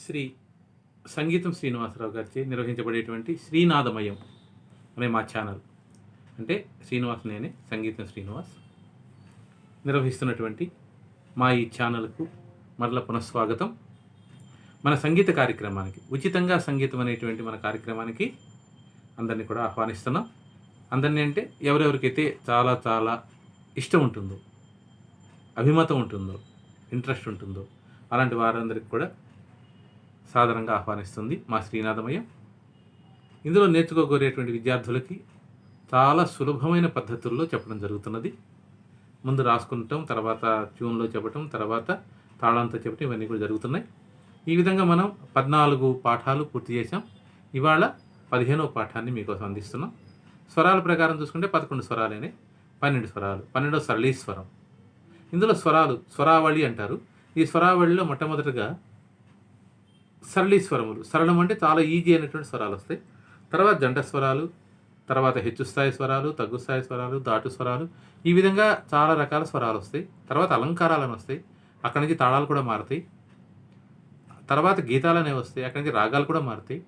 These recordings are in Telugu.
శ్రీ సంగీతం శ్రీనివాసరావు గారిచే నిర్వహించబడేటువంటి శ్రీనాదమయం అనే మా ఛానల్, అంటే శ్రీనివాస్ నేనే సంగీతం శ్రీనివాస్ నిర్వహిస్తున్నటువంటి మా ఈ ఛానల్కు మరల పునఃస్వాగతం. మన సంగీత కార్యక్రమానికి, ఉచితంగా సంగీతం అనేటువంటి మన కార్యక్రమానికి అందరినీ కూడా ఆహ్వానిస్తున్నాం. అందరినీ అంటే ఎవరెవరికైతే చాలా చాలా ఇష్టం ఉంటుందో, అభిమతం ఉంటుందో, ఇంట్రెస్ట్ ఉంటుందో అలాంటి వారందరికీ కూడా సాధారణంగా ఆహ్వానిస్తుంది మా శ్రీనాదమయం. ఇందులో నేర్చుకోగోరేటువంటి విద్యార్థులకి చాలా సులభమైన పద్ధతుల్లో చెప్పడం జరుగుతున్నది. ముందు రాసుకుంటాం, తర్వాత ట్యూన్లో చెప్పటం, తర్వాత తాళంతో చెప్పటం, ఇవన్నీ కూడా జరుగుతున్నాయి. ఈ విధంగా మనం 14 పాఠాలు పూర్తి చేసాం. ఇవాళ 15వ పాఠాన్ని మీకోసం అందిస్తున్నాం. స్వరాల ప్రకారం చూసుకుంటే 11 స్వరాలేనే, 12 స్వరాలు, 12వ సరళీస్వరం. ఇందులో స్వరాలు స్వరావళి అంటారు. ఈ స్వరావళిలో మొట్టమొదటిగా సరళీస్వరములు, సరళం అంటే చాలా ఈజీ అయినటువంటి స్వరాలు వస్తాయి. తర్వాత జంట స్వరాలు, తర్వాత హెచ్చు స్థాయి స్వరాలు, తగ్గు స్థాయి స్వరాలు, దాటు స్వరాలు, ఈ విధంగా చాలా రకాల స్వరాలు వస్తాయి. తర్వాత అలంకారాలను వస్తాయి, అక్కడి నుంచి తాళాలు కూడా మారుతాయి. తర్వాత గీతాలు అనేవి వస్తాయి, అక్కడి నుంచి రాగాలు కూడా మారుతాయి.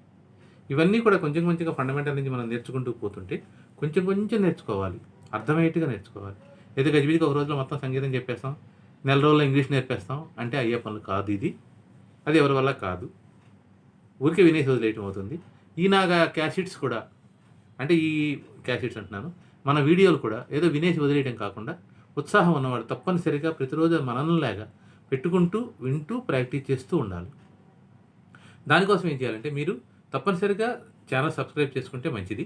ఇవన్నీ కూడా కొంచెం కొంచెంగా ఫండమెంటల్ నుంచి మనం నేర్చుకుంటూ పోతుంటే కొంచెం కొంచెం నేర్చుకోవాలి, అర్థమయ్యేట్టుగా నేర్చుకోవాలి. ఏదో గజిబిజికి ఒక రోజులో మొత్తం సంగీతం చెప్పేస్తాం, నెల రోజుల్లో ఇంగ్లీష్ నేర్పేస్తాం అంటే అయ్యే పనులు కాదు. అది ఎవరి వల్ల కాదు, ఊరికే వినేసి వదిలేయటం అవుతుంది. ఈనాగా క్యాసెట్స్ కూడా, అంటే ఈ క్యాసెట్స్ అంటున్నాను, మన వీడియోలు కూడా ఏదో వినేసి వదిలేయడం కాకుండా ఉత్సాహం ఉన్నవాడు తప్పనిసరిగా ప్రతిరోజు మనల్లాగా పెట్టుకుంటూ వింటూ ప్రాక్టీస్ చేస్తూ ఉండాలి. దానికోసం ఏం చేయాలంటే మీరు తప్పనిసరిగా ఛానల్ సబ్స్క్రైబ్ చేసుకుంటే మంచిది.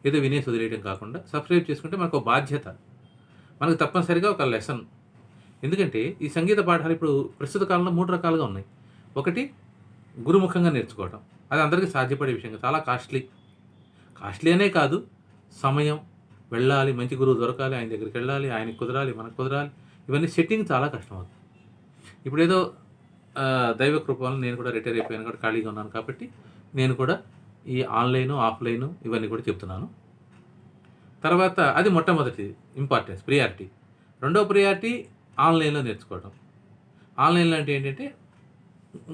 ఏదో వినేసి వదిలేయడం కాకుండా సబ్స్క్రైబ్ చేసుకుంటే మనకు ఒక బాధ్యత, మనకు తప్పనిసరిగా ఒక లెసన్. ఎందుకంటే ఈ సంగీత పాఠాలు ఇప్పుడు ప్రస్తుత కాలంలో 3 రకాలుగా ఉన్నాయి. ఒకటి గురుముఖంగా నేర్చుకోవటం, అది అందరికీ సాధ్యపడే విషయం, చాలా కాస్ట్లీ అనే కాదు, సమయం వెళ్ళాలి, మంచి గురువు దొరకాలి, ఆయన దగ్గరికి వెళ్ళాలి, ఆయనకి కుదరాలి, మనకు కుదరాలి, ఇవన్నీ సెట్టింగ్ చాలా కష్టం అవుతుంది. ఇప్పుడు ఏదో దైవ కృప వల్ల నేను కూడా రిటైర్ అయిపోయాను కాబట్టి ఖాళీగా ఉన్నాను కాబట్టి నేను కూడా ఈ ఆన్లైను ఆఫ్లైను ఇవన్నీ కూడా చెప్తున్నాను. తర్వాత అది మొట్టమొదటి ఇంపార్టెన్స్, ప్రియారిటీ. రెండో ప్రియారిటీ ఆన్లైన్లో నేర్చుకోవడం. ఆన్లైన్లో అంటే ఏంటంటే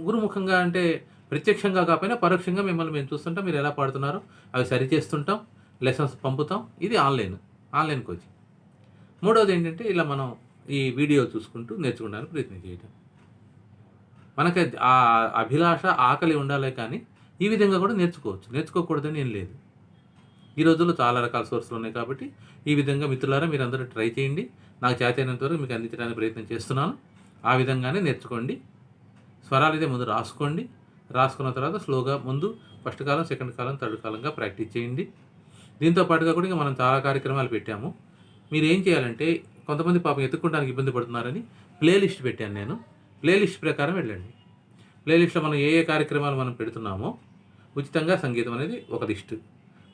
గురుముఖంగా, అంటే ప్రత్యక్షంగా కాకపోయినా పరోక్షంగా మిమ్మల్ని మేము చూస్తుంటాం, మీరు ఎలా పాడుతున్నారో అవి సరి చేస్తుంటాం, లెసన్స్ పంపుతాం. ఇది ఆన్లైన్ కోచింగ్. మూడవది ఏంటంటే ఇలా మనం ఈ వీడియో చూసుకుంటూ నేర్చుకోవడానికి ప్రయత్నం చేయటం. మనకి ఆ అభిలాష, ఆకలి ఉండాలి, కానీ ఈ విధంగా కూడా నేర్చుకోవచ్చు, నేర్చుకోకూడదని ఏం లేదు. ఈ రోజుల్లో చాలా రకాల సోర్సులు ఉన్నాయి కాబట్టి ఈ విధంగా మిత్రులారా మీరందరూ ట్రై చేయండి. నాకు చేతైనంత వరకు మీకు అందించడానికి ప్రయత్నం చేస్తున్నాను. ఆ విధంగానే నేర్చుకోండి. స్వరాలు అయితే ముందు రాసుకోండి, రాసుకున్న తర్వాత స్లోగా ముందు ఫస్ట్ కాలం, సెకండ్ కాలం, థర్డ్ కాలంగా ప్రాక్టీస్ చేయండి. దీంతో పాటుగా కూడా ఇంకా మనం చాలా కార్యక్రమాలు పెట్టాము. మీరు ఏం చేయాలంటే, కొంతమంది పాపం ఎత్తుక్కోవడానికి ఇబ్బంది పడుతున్నారని ప్లేలిస్ట్ పెట్టాను నేను. ప్లేలిస్ట్ ప్రకారం వెళ్ళండి. ప్లేలిస్ట్లో మనం ఏ కార్యక్రమాలు మనం పెడుతున్నామో ఉచితంగా సంగీతం అనేది ఒక లిస్టు,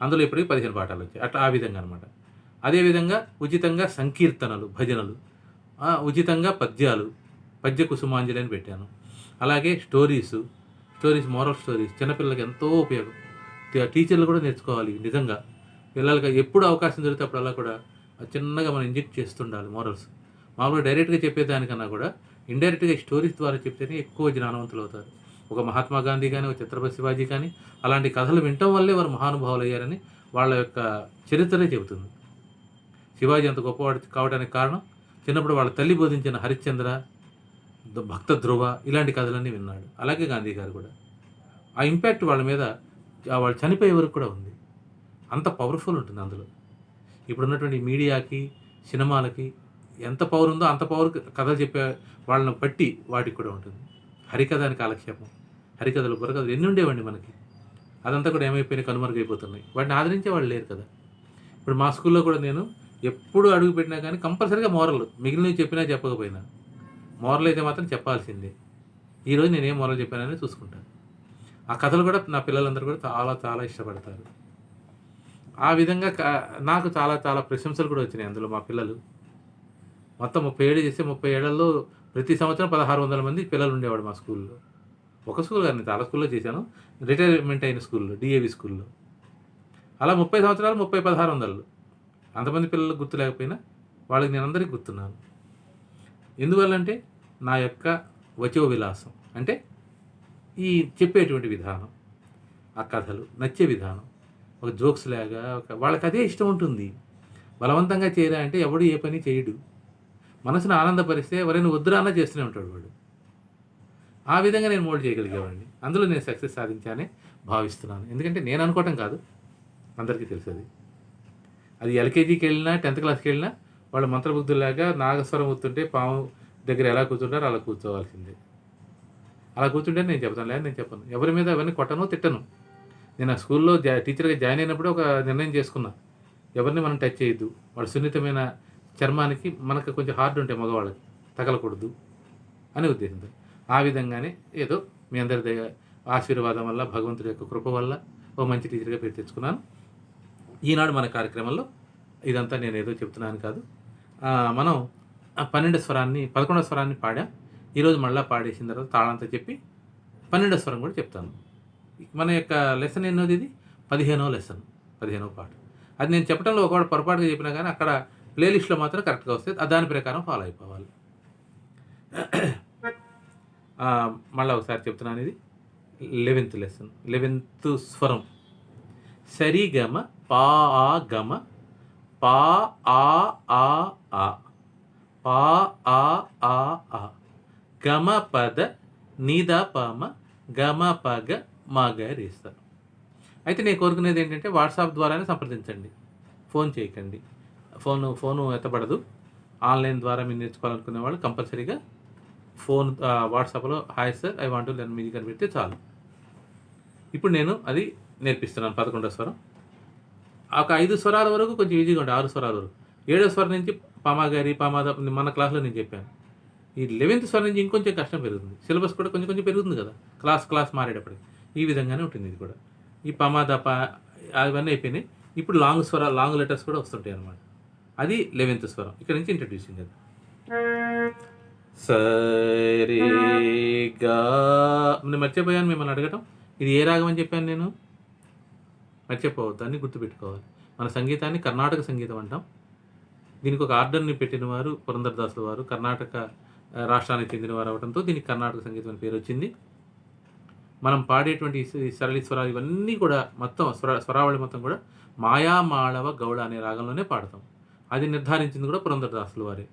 అందులో ఇప్పటికి 15 పాఠాలు వచ్చాయి. అట్లా ఆ విధంగా అనమాట. అదేవిధంగా ఉచితంగా సంకీర్తనలు, భజనలు, ఉచితంగా పద్యాలు, పద్య కుసుమాంజలి అని పెట్టాను. అలాగే స్టోరీస్, మోరల్ స్టోరీస్ చిన్నపిల్లలకి ఎంతో ఉపయోగం. టీచర్లు కూడా నేర్చుకోవాలి. నిజంగా పిల్లలకి ఎప్పుడు అవకాశం దొరికితే అప్పుడల్లా కూడా చిన్నగా మనం ఇంజెక్ట్ చేస్తుండాలి మోరల్స్. మామూలుగా డైరెక్ట్గా చెప్పేదానికన్నా కూడా ఇండైరెక్ట్గా స్టోరీస్ ద్వారా చెప్తేనే ఎక్కువ జ్ఞానవంతులు అవుతారు. ఒక మహాత్మా గాంధీ కానీ, ఒక ఛత్రపతి శివాజీ కానీ అలాంటి కథలు వినటం వల్లే వారు మహానుభావులు అయ్యారని వాళ్ళ యొక్క చరిత్రే చెబుతుంది. శివాజీ అంత గొప్పవాడు కావడానికి కారణం చిన్నప్పుడు వాళ్ళ తల్లి బోధించిన హరిశ్చంద్ర, భక్త ధ్రువ ఇలాంటి కథలన్నీ విన్నాడు. అలాగే గాంధీ గారు కూడా ఆ ఇంపాక్ట్ వాళ్ళ మీద వాళ్ళు చనిపోయే వరకు కూడా ఉంది. అంత పవర్ఫుల్ ఉంటుంది అందులో. ఇప్పుడున్నటువంటి మీడియాకి, సినిమాలకి ఎంత పవర్ ఉందో అంత పవర్ కథలు చెప్పే వాళ్ళని బట్టి వాటికి కూడా ఉంటుంది. హరికథ అని కాలక్షేపం, హరికథలు, బుర్రకథలు ఎన్ని ఉండేవండి మనకి. అదంతా కూడా ఏమైపోయినాయి, కనుమరుగైపోతున్నాయి. వాటిని ఆదరించే వాళ్ళు లేరు కదా. ఇప్పుడు మా స్కూల్లో కూడా నేను ఎప్పుడు అడుగు పెట్టినా కానీ కంపల్సరీగా మోరల్, మిగిలినవి చెప్పినా చెప్పకపోయినా మోరల్ అయితే మాత్రం చెప్పాల్సిందే. ఈరోజు నేనేం మోరల్ చెప్పానని చూసుకుంటాను. ఆ కథలు కూడా నా పిల్లలందరూ కూడా చాలా చాలా ఇష్టపడతారు. ఆ విధంగా నాకు చాలా చాలా ప్రశంసలు కూడా వచ్చినాయి అందులో. మా పిల్లలు మొత్తం 30 ఏళ్ళు చేస్తే 30 ఏళ్లలో ప్రతి సంవత్సరం 1600 మంది పిల్లలు ఉండేవాడు మా స్కూల్లో. ఒక స్కూల్ కానీ చాలా స్కూల్లో చేశాను, రిటైర్మెంట్ అయిన స్కూల్లో, డిఏవి స్కూల్లో. అలా 30 సంవత్సరాలు 1600 అంతమంది పిల్లలకు గుర్తు లేకపోయినా వాళ్ళకి నేను అందరికీ గుర్తున్నాను. ఎందువల్లంటే నా యొక్క వచో విలాసం, అంటే ఈ చెప్పేటువంటి విధానం, ఆ కథలు నచ్చే విధానం, ఒక జోక్స్ లాగా వాళ్ళకి అదే ఇష్టం ఉంటుంది. బలవంతంగా చేయరా అంటే ఎవడు ఏ పని చేయడు. మనసును ఆనందపరిస్తే ఎవరైనా వద్దురా అన్నా చేస్తూనే ఉంటాడు వాడు. ఆ విధంగా నేను మోల్డ్ చేయగలిగేవాడిని. అందులో నేను సక్సెస్ సాధించానే భావిస్తున్నాను. ఎందుకంటే నేను అనుకోవటం కాదు, అందరికీ తెలుసు అది. అది ఎల్‌కేజీకి వెళ్ళినా, 10థ్ క్లాస్‌కి వెళ్ళినా వాళ్ళు మంత్రబుద్ధుల్లాగా నాగస్వరం వస్తుంటే పాము దగ్గర ఎలా కూర్చుంటారో అలా కూర్చోవాల్సిందే. అలా కూర్చుంటే నేను చెప్తాను, లేదు నేను చెప్పను. ఎవరి మీద ఎవరిని కొట్టను, తిట్టను. నేను ఆ స్కూల్లో టీచర్‌గా జాయిన్ అయినప్పుడు ఒక నిర్ణయం చేసుకున్నా. ఎవరిని మనం టచ్ చేయొద్దు. వాడు సున్నితమైన చర్మానికి మనకు కొంచెం హార్డ్ ఉంటాయి మగవాళ్ళకి, తగలకూడదు అనే ఉద్దేశంతో. ఆ విధంగానే ఏదో మీ అందరి ఆశీర్వాదం వల్ల, భగవంతుడి యొక్క కృప వల్ల ఓ మంచి టీచర్‌గా పేరు తెచ్చుకున్నాను. ఈనాడు మన కార్యక్రమంలో ఇదంతా నేను ఏదో చెప్తున్నాను కాదు. మనం 11వ స్వరాన్ని పాడాం. ఈరోజు మళ్ళా పాడేసిన తర్వాత తాళంతా చెప్పి 12వ స్వరం కూడా చెప్తాను. మన యొక్క లెసన్ ఎన్నోది ఇది? 15వ లెసన్, 15వ పాట. అది నేను చెప్పడంలో ఒకవేళ పొరపాటుగా చెప్పినా కానీ అక్కడ ప్లేలిస్ట్లో మాత్రం కరెక్ట్గా వస్తుంది. దాని ప్రకారం ఫాలో అయిపోవాలి. మళ్ళీ ఒకసారి చెప్తున్నాను. ఇది 11th లెసన్, 11th స్వరం. సరిగమ పా ఆ గమ పా ఆ ఆ ఆ పా ఆ ఆ ఆ గమ పద నిద పమ గమ పగ మగరిస్త. అయితే నేను కోరుకునేది ఏంటంటే వాట్సాప్ ద్వారానే సంప్రదించండి, ఫోన్ చేయకండి. ఫోను ఎత్తబడదు. ఆన్లైన్ ద్వారా మీరు నేర్చుకోవాలనుకునే వాళ్ళు కంపల్సరీగా వాట్సాప్లో hi sir I want to learn music అని పెడితే చాలు. ఇప్పుడు నేను అది నేర్పిస్తున్నాను. 11వ స్వరం. ఒక 5 స్వరాల వరకు కొంచెం ఈజీగా ఉంటాయి, 6 స్వరాల వరకు. 7వ స్వరం నుంచి పమాగారి పమాద మన క్లాస్లో నేను చెప్పాను. ఈ 11th స్వరం నుంచి ఇంకొంచెం కష్టం పెరుగుతుంది. సిలబస్ కూడా కొంచెం కొంచెం పెరుగుతుంది కదా, క్లాస్ మారేటప్పటికి. ఈ విధంగానే ఉంటుంది ఇది కూడా. ఈ పమాద అవన్నీ అయిపోయినాయి. ఇప్పుడు లాంగ్ లెటర్స్ కూడా వస్తుంటాయి అన్నమాట. అది 11th స్వరం. ఇక్కడ నుంచి ఇంట్రడ్యూసింగ్ అది. సరే గా. నేను మర్చిపోయాను మిమ్మల్ని అడగటం. ఇది ఏ రాగం అని చెప్పాను నేను? మర్చిపోవద్దు, అన్నీ గుర్తుపెట్టుకోవాలి. మన సంగీతాన్ని కర్ణాటక సంగీతం అంటాం. దీనికి ఒక ఆర్డర్ని పెట్టిన వారు పురంధరదాసుల వారు, కర్ణాటక రాష్ట్రానికి చెందిన వారు అవడంతో దీనికి కర్ణాటక సంగీతం అని పేరు వచ్చింది. మనం పాడేటువంటి సరళి స్వరాలు ఇవన్నీ కూడా మొత్తం స్వరావళి మొత్తం కూడా మాయా మాళవ గౌడ అనే రాగంలోనే పాడతాం. అది నిర్ధారించింది కూడా పురంధరదాసుల వారే.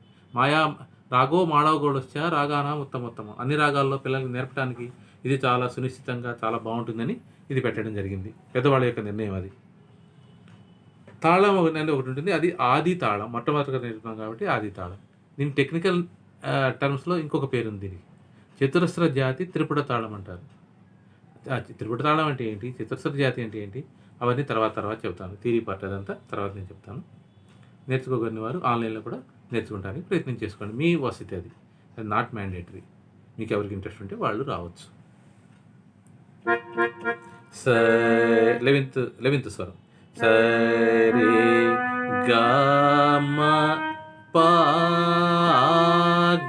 రాగో మాళవ గౌడశ్చ రాగాన ఉత్తమోత్తమం. అన్ని రాగాల్లో పిల్లల్ని నేర్పడానికి ఇది చాలా సునిశ్చితంగా చాలా బాగుంటుందని ఇది పెట్టడం జరిగింది. పెద్దవాళ్ళ యొక్క నిర్ణయం అది. తాళం అనేది ఒకటి ఉంటుంది, అది ఆది తాళం. మొట్టమొదటిగా నేర్పుతాం కాబట్టి ఆది తాళం. దీని టెక్నికల్ టర్మ్స్లో ఇంకొక పేరు ఉంది దీనికి. చతురస్ర జాతి త్రిపుట తాళం అంటారు. త్రిపుట తాళం అంటే ఏంటి, చతురస్ర జాతి అంటే ఏంటి, అవన్నీ తర్వాత చెప్తాను. థియరీ పార్ట్ అదంతా తర్వాత నేను చెప్తాను. నేర్చుకోగలిగిన వారు ఆన్లైన్లో కూడా నేర్చుకోవడానికి ప్రయత్నం చేసుకోండి. మీ వసతి అది నాట్ మ్యాండేటరీ. మీకు ఎవరికి ఇంట్రెస్ట్ ఉంటే వాళ్ళు రావచ్చు. 11th స్వరం. సరే గమ పా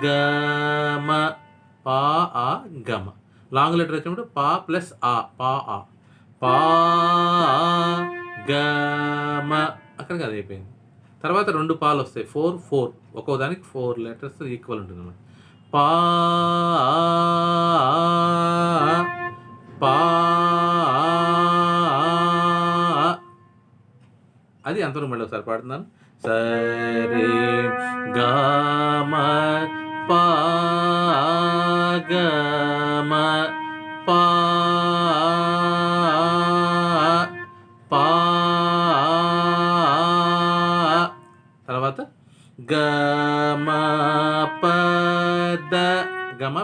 గమ పా ఆ గమ. లాంగ్ లెటర్ వచ్చినప్పుడు పా ప్లస్ ఆ పా ఆ పా గమ. అక్కడికి అది అయిపోయింది. తర్వాత 2 పాలు వస్తాయి, 4 ఒక్కో దానికి 4 లెటర్స్ ఈక్వల్ ఉంటుంది అన్నమాట. పా పా అది అంతరం మళ్ళీ ఒకసారి పాడుతున్నాను. సరే గమ పా గమ పా పా. తర్వాత గమ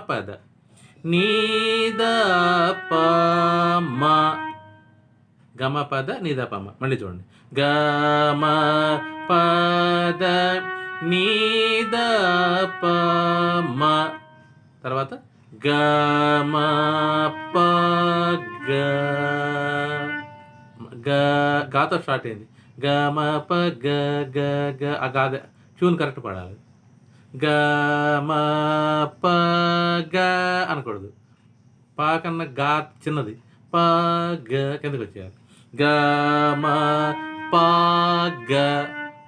పద నీద పమ. గమ పద నీద పమ. మళ్ళీ చూడండి. గమ పద నీద పమ. తర్వాత గమ పగ. గాతో స్టార్ట్ అయింది. గమ పగ గ గ. ఆ గాద ట్యూన్ కరెక్ట్ పాడాలి. గమ పగ అనకూడదు. పా కన్నా గా చిన్నది, పగ కిందకి వచ్చేయాలి. గమ పగ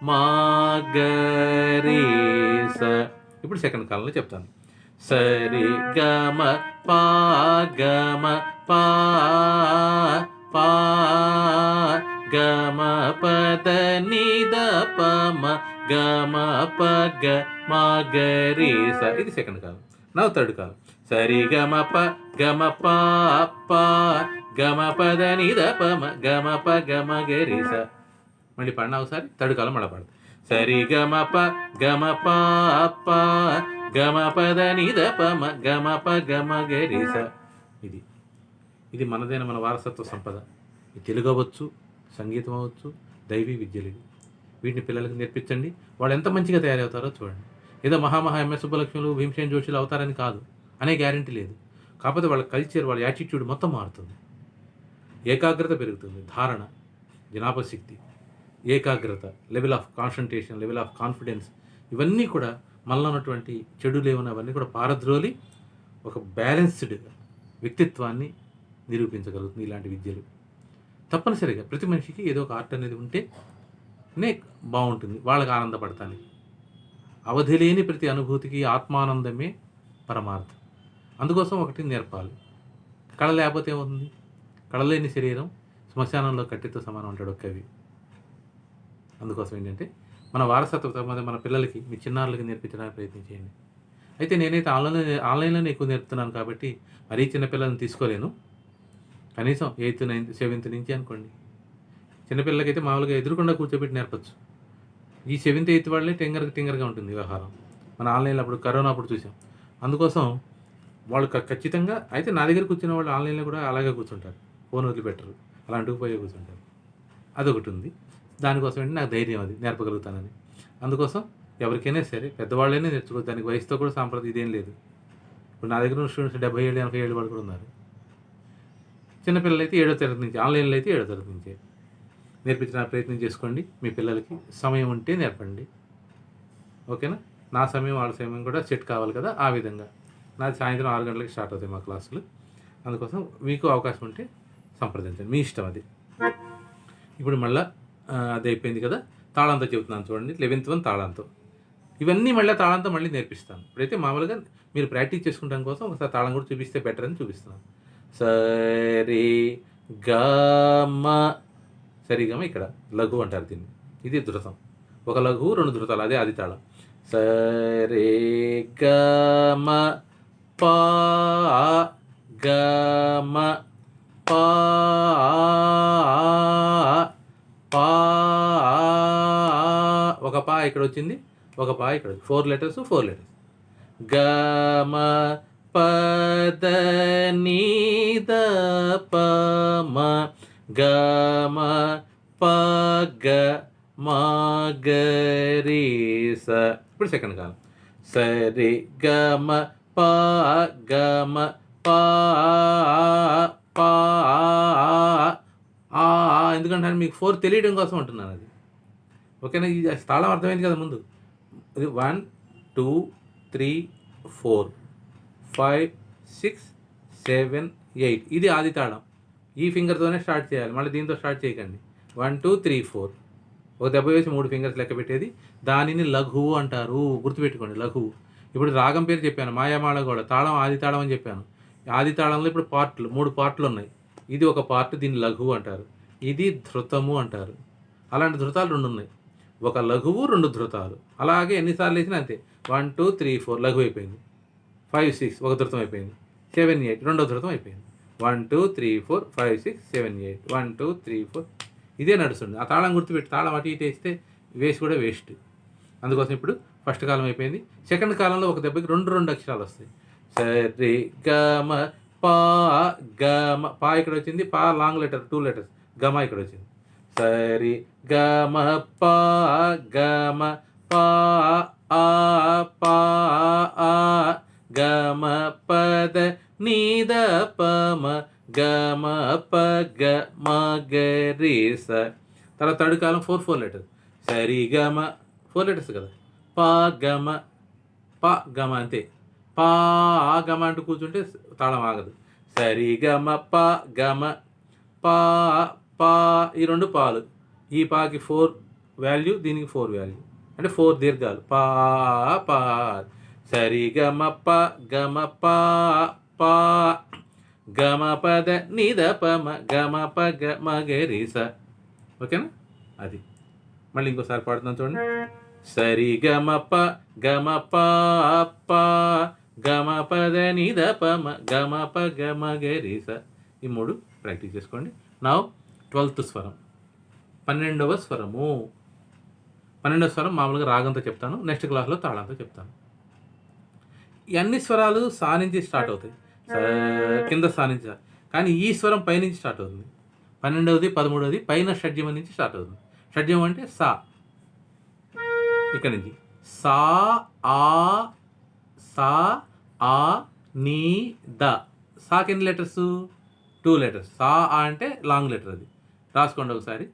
మగరీస. ఇప్పుడు సెకండ్ కాలంలో చెప్తాను. సరి గమ పా గమ పా పా గమ పద నిద పమ గమ పగ మగరి స. ఇది సెకండ్ కాలం. నవ్వు థర్డ్ కాలం. సరి గమ ప పా గమ పద నిద పమ గమ ప గమ గరి స. మళ్ళీ పాడినా ఒకసారి. థర్డ్ కాలం మళ్ళీ పాడదు. సరి గమ ప పా గమ పద నిద పమ గమ ప గమ గరి స. ఇది ఇది మనదైన మన వారసత్వ సంపద. ఇది తెలుగు అవ్వచ్చు, సంగీతం అవ్వచ్చు, దైవీ విద్యలు. వీటిని పిల్లలకు నేర్పించండి. వాళ్ళు ఎంత మంచిగా తయారవుతారో చూడండి. ఏదో మహామహా ఎంఎస్ సుబ్బలక్ష్ములు, భీమసేన్ జోషులు అవుతారని కాదు అనే గ్యారంటీ లేదు. కాకపోతే వాళ్ళ కల్చర్, వాళ్ళ యాటిట్యూడ్ మొత్తం మారుతుంది. ఏకాగ్రత పెరుగుతుంది, ధారణ, జ్ఞాపశక్తి, ఏకాగ్రత, level of concentration, level of confidence, ఇవన్నీ కూడా మనలో ఉన్నటువంటి చెడు లేవని అవన్నీ కూడా పారద్రోలి ఒక బ్యాలెన్స్డ్ వ్యక్తిత్వాన్ని నిరూపించగలుగుతుంది ఇలాంటి విద్యలు. తప్పనిసరిగా ప్రతి మనిషికి ఏదో ఒక ఆర్ట్ అనేది ఉంటేనే బాగుంటుంది. వాళ్ళకి ఆనందపడటానికి. అవధి లేని ప్రతి అనుభూతికి ఆత్మానందమే పరమార్థం. అందుకోసం ఒకటి నేర్పాలి. కళ లేకపోతే ఏమవుతుంది? కళలేని శరీరం శ్మశానంలో కట్టెతో సమానం అంటాడు ఒక కవి. అందుకోసం ఏంటంటే మన వారసత్వ మన పిల్లలకి, మీ చిన్నారులకి నేర్పించడానికి ప్రయత్నం చేయండి. అయితే నేనైతే ఆన్లైన్లోనే ఎక్కువ నేర్పుతున్నాను కాబట్టి మరీ చిన్నపిల్లల్ని తీసుకోలేను. కనీసం 8th 9th 7th నుంచి అనుకోండి. చిన్నపిల్లలకైతే మామూలుగా ఎదురుకుండా కూర్చోబెట్టి నేర్పచ్చు. ఈ 7th 8th వాళ్ళే టింగర్గా ఉంటుంది వ్యవహారం. మన ఆన్లైన్లో అప్పుడు కరోనా అప్పుడు చూసాం. అందుకోసం వాళ్ళు ఖచ్చితంగా అయితే నా దగ్గర కూర్చున్న వాళ్ళు ఆన్లైన్లో కూడా అలాగే కూర్చుంటారు. ఫోన్ వదిలిపెట్టరు, అలాంటివి పోయే కూర్చుంటారు. అదొకటి ఉంది. దానికోసం ఏంటి నాకు ధైర్యం, అది నేర్పగలుగుతానని. అందుకోసం ఎవరికైనా సరే పెద్దవాళ్ళైనా నేర్చుకో. దానికి వయసుతో కూడా సాంప్రదాయం ఇదేం లేదు. ఇప్పుడు నా దగ్గర ఉన్న స్టూడెంట్స్ 70 ఏళ్ళు 80 ఏళ్ళు వాళ్ళు కూడా ఉన్నారు. చిన్నపిల్లలు అయితే 7వ తరగతి నుంచి, ఆన్లైన్లో అయితే 7వ తరగతి నుంచే నేర్పించడానికి ప్రయత్నం చేసుకోండి. మీ పిల్లలకి సమయం ఉంటే నేర్పండి. ఓకేనా? నా సమయం వాళ్ళ సమయం కూడా సెట్ కావాలి కదా. ఆ విధంగా నాది సాయంత్రం 6 గంటలకి స్టార్ట్ అవుతాయి మా క్లాసులు. అందుకోసం మీకు అవకాశం ఉంటే సంప్రదించండి, మీ ఇష్టం అది. ఇప్పుడు మళ్ళీ అది అయిపోయింది కదా. తాళంతో చెబుతున్నాను చూడండి. 11th 1 తాళంతో. ఇవన్నీ మళ్ళీ తాళంతో మళ్ళీ నేర్పిస్తాను. ఇప్పుడైతే మామూలుగా మీరు ప్రాక్టీస్ చేసుకుంటాం కోసం ఒకసారి తాళం కూడా చూపిస్తే బెటర్ అని చూపిస్తున్నాను. సరి గమ, సరిగమ ఇక్కడ లఘు అంటారు దీన్ని. ఇది ధృతం. ఒక లఘువు 2 ధృతాలు, అదే ఆది తాళం. సరి గమ పా గమ పా పా, ఒక పా ఇక్కడ వచ్చింది, ఒక పా ఇక్కడ వచ్చింది. 4 letters 4 letters. గమ పద నిద పమ గమ పగ మగరి స. ఇప్పుడు సెకండ్ కాలం. సరి గమ ప గమ పా పా. ఎందుకంటే మీకు 4 తెలియడం కోసం అంటున్నాను అది. ఓకేనా? ఇది తాళం అర్థమైంది కదా ముందు. ఇది 1 2 3 4 5 6 7 8. ఇది ఆది తాళం. ఈ ఫింగర్తోనే స్టార్ట్ చేయాలి, మళ్ళీ దీంతో స్టార్ట్ చేయకండి. 1 2 3 4. ఒక దెబ్బ వేసి 3 ఫింగర్స్ లెక్క పెట్టేది. దానిని లఘువు అంటారు. గుర్తుపెట్టుకోండి, లఘువు. ఇప్పుడు రాగం పేరు చెప్పాను, మాయామాళ కూడా. తాళం ఆది తాళం అని చెప్పాను. ఆది తాళంలో ఇప్పుడు 3 పార్ట్లు ఉన్నాయి. ఇది ఒక పార్ట్, దీన్ని లఘువు అంటారు. ఇది ధృతము అంటారు. అలాంటి ధృతాలు 2 ఉన్నాయి. ఒక లఘువు 2 ధృతాలు. అలాగే ఎన్నిసార్లు వేసినా అంతే. 1 2 3 4 లఘువు అయిపోయింది. 5 6 ఒక ధృతం అయిపోయింది. 7 8 రెండో ధృతం అయిపోయింది. 1 2 3 4 5 6 7 8 1 2 3 4. ఇదే నడుస్తుంది. ఆ తాళం గుర్తుపెట్టి తాళం అటు ఇటు వేస్తే వేసి కూడా వేస్ట్. అందుకోసం ఇప్పుడు ఫస్ట్ కాలం అయిపోయింది. సెకండ్ కాలంలో ఒక దెబ్బకి 2 అక్షరాలు వస్తాయి. సరి గమ పా గమ. పా ఇక్కడ వచ్చింది, పా లాంగ్ లెటర్ 2 letters. గమ ఇక్కడ వచ్చింది. సరి గమ పా గమ పా ఆ పా ఆ గమ పద నిద పమ గమ పగ మగరి స. తర్వాత థర్డ్ కాలం 4 letters. సరి గమ 4 letters కదా. పా గమ పా గమ అంతే. పా గమ అంటూ కూర్చుంటే తాళం ఆగదు. సరి గమ పా గమ పా పా. ఈ 2 పాలు. ఈ పాకి 4 వాల్యూ, దీనికి 4 వాల్యూ, అంటే 4 దీర్ఘాలు. పా పా. సరి గమ ప గమ పా పా గమ పద నిద పమ గమ ప గమ గరి స. ఓకేనా? అది మళ్ళీ ఇంకోసారి పాడుతున్నాను చూడండి. సరి గమ ప గమ పా పా గమ పద నిద పమ గమ ప గమ గరి స. ఈ 3 ప్రాక్టీస్ చేసుకోండి. నా 12th స్వరం, 12వ స్వరము. 12వ స్వరం మామూలుగా రాగంతో చెప్తాను, నెక్స్ట్ క్లాస్లో తాళంతో చెప్తాను. ఈ అన్ని స్వరాలు సా నుంచి స్టార్ట్ అవుతాయి, కింద సా నుంచి, కానీ ఈ స్వరం పైనుంచి స్టార్ట్ అవుతుంది. 12వది 13వది పైన షడ్జమం నుంచి స్టార్ట్ అవుతుంది. షడ్జమం అంటే సా, ఇక్కడ నుంచి సా ఆ నీ ద. సాకి ఎన్ని లెటర్స్? 2 లెటర్స్. సా ఆ అంటే లాంగ్ లెటర్, అది రాసుకోండి ఒకసారి.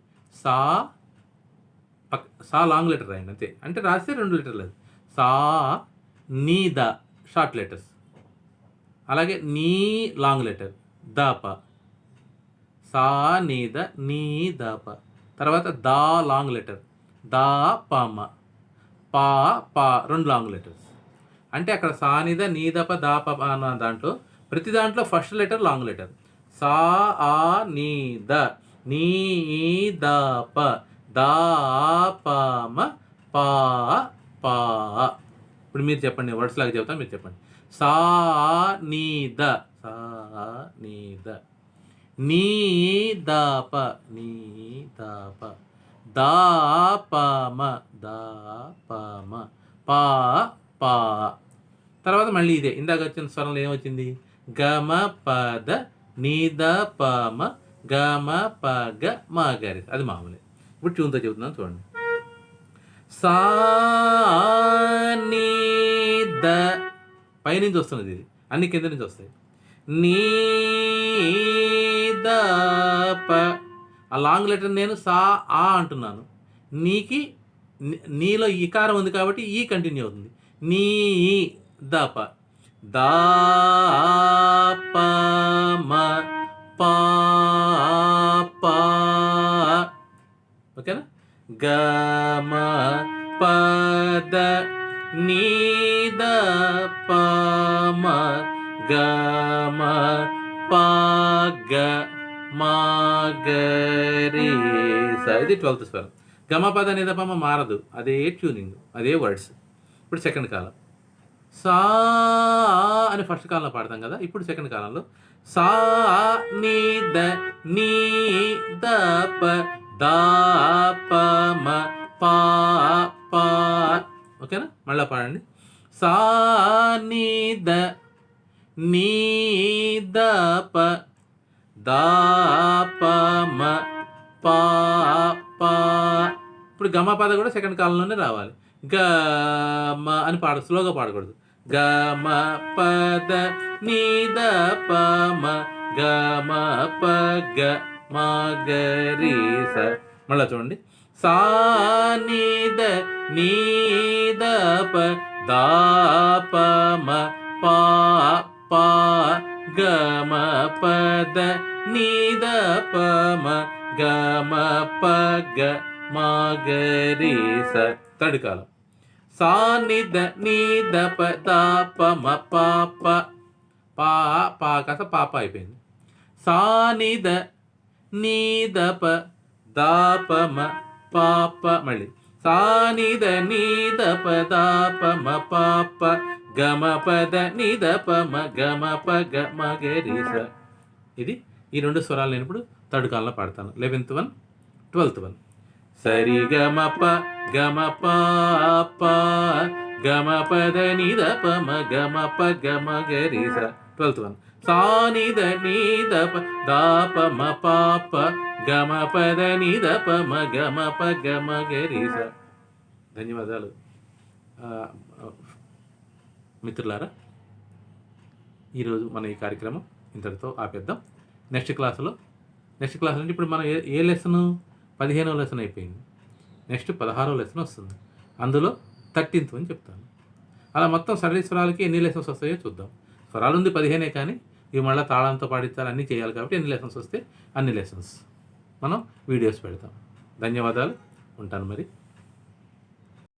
సా లాంగ్ లెటర్ రాయండి అంతే, అంటే రాస్తే 2 లెటర్లు. అది సా నీ ద షార్ట్ లెటర్స్. అలాగే నీ లాంగ్ లెటర్ దాప, సా నీ ద నీ దాప. తర్వాత దా లాంగ్ లెటర్ దా పామ, పా పా 2 లాంగ్ లెటర్స్. అంటే అక్కడ సా నిద నీ దప దా ప అన్న దాంట్లో ప్రతి దాంట్లో ఫస్ట్ లెటర్ లాంగ్ లెటర్. సా ఆ నీ ద నీ దా ప దా పామ పా పా. ఇప్పుడు మీరు చెప్పండి, వర్డ్స్ లాగా చెప్తాను, మీరు చెప్పండి. సా నీ ద సా నీ ద నీ దాప నీ దాప దా పామ దా పామ పా పా. తర్వాత మళ్ళీ ఇదే ఇందాక వచ్చిన స్వరంలో ఏమొచ్చింది? గమ పద నిద పమ గమ పగ మా గారి, అది మామూలే. ఇప్పుడు ట్యూన్తో చెబుతున్నాను చూడండి. సా నీ ద పైనుంచి వస్తున్నది, ఇది అన్ని కింద నుంచి వస్తాయి. నీ ద ప, ఆ లాంగ్ లెటర్ నేను సా ఆ అంటున్నాను, నీకి నీలో ఈకారం ఉంది కాబట్టి ఈ కంటిన్యూ అవుతుంది. నీ ద ప దా ప మ పా పా. ఓకేనా? గమ పద నీ ద ప మ గమ పా గ మా గరి స. ఇది 12th స్వరం. గమ పద నిద పమ మారదు, అదే ట్యూనింగ్, అదే వర్డ్స్. ఇప్పుడు సెకండ్ కాలం సా అని ఫస్ట్ కాలంలో పాడతాం కదా, ఇప్పుడు సెకండ్ కాలంలో సా నీ ద నీ ద ప దా ప మ పా పా. ఓకేనా? మళ్ళీ పాడండి. సా నీ ద నీ ద ప దా ప మ పా పా. ఇప్పుడు గమ పద కూడా సెకండ్ కాలంలోనే రావాలి. గమ అని స్లోగా పాడకూడదు. గమ పద నిద పమ గమ పగ మా గరి స. మళ్ళా చూడండి. సా నిద నీద ప దా పమ పా పా గమ పద నిద పమ గమ పగ మా గరి స. థర్డ్ కాలం సా నిద నీద ప దా ప మ పా ప పా పా కాస్త పాప అయిపోయింది. సా నిద నీద ప దా ప మ పా ప. మళ్ళీ సా నిద నీద ప దా ప మ పా ప గమ పద నిద ప మ గమ ప గ మ గరి స. ఇది ఈ 2 స్వరాలు నేను ఇప్పుడు థర్డ్ కాలంలో పాడతాను. 11th one, 12th one. సరి గమ ప గమ పా పా గమ పద నిద ప మ గమ ప గమ గరి స. 12th one. సా నిద నీద ప దా ప మ పా ప గమ పద నిద ప మ గమ ప గమ గరి స. ధన్యవాదాలు మిత్రులారా. ఈరోజు మన ఈ కార్యక్రమం ఇంతటితో ఆపేద్దాం. నెక్స్ట్ క్లాస్ అంటే ఇప్పుడు మనం ఏ లెసను? 15వ లెసన్ అయిపోయింది. నెక్స్ట్ 16వ లెసన్ వస్తుంది. అందులో 13th అని చెప్తాను. అలా మొత్తం సరళి స్వరాలకి ఎన్ని లెసన్స్ వస్తాయో చూద్దాం. స్వరాలు ఉంది 15 కానీ ఇవి మళ్ళీ తాళంతో పాడించాలి, అన్నీ చేయాలి కాబట్టి ఎన్ని లెసన్స్ వస్తే అన్ని లెసన్స్ మనం వీడియోస్ పెడతాం. ధన్యవాదాలు. ఉంటాను మరి.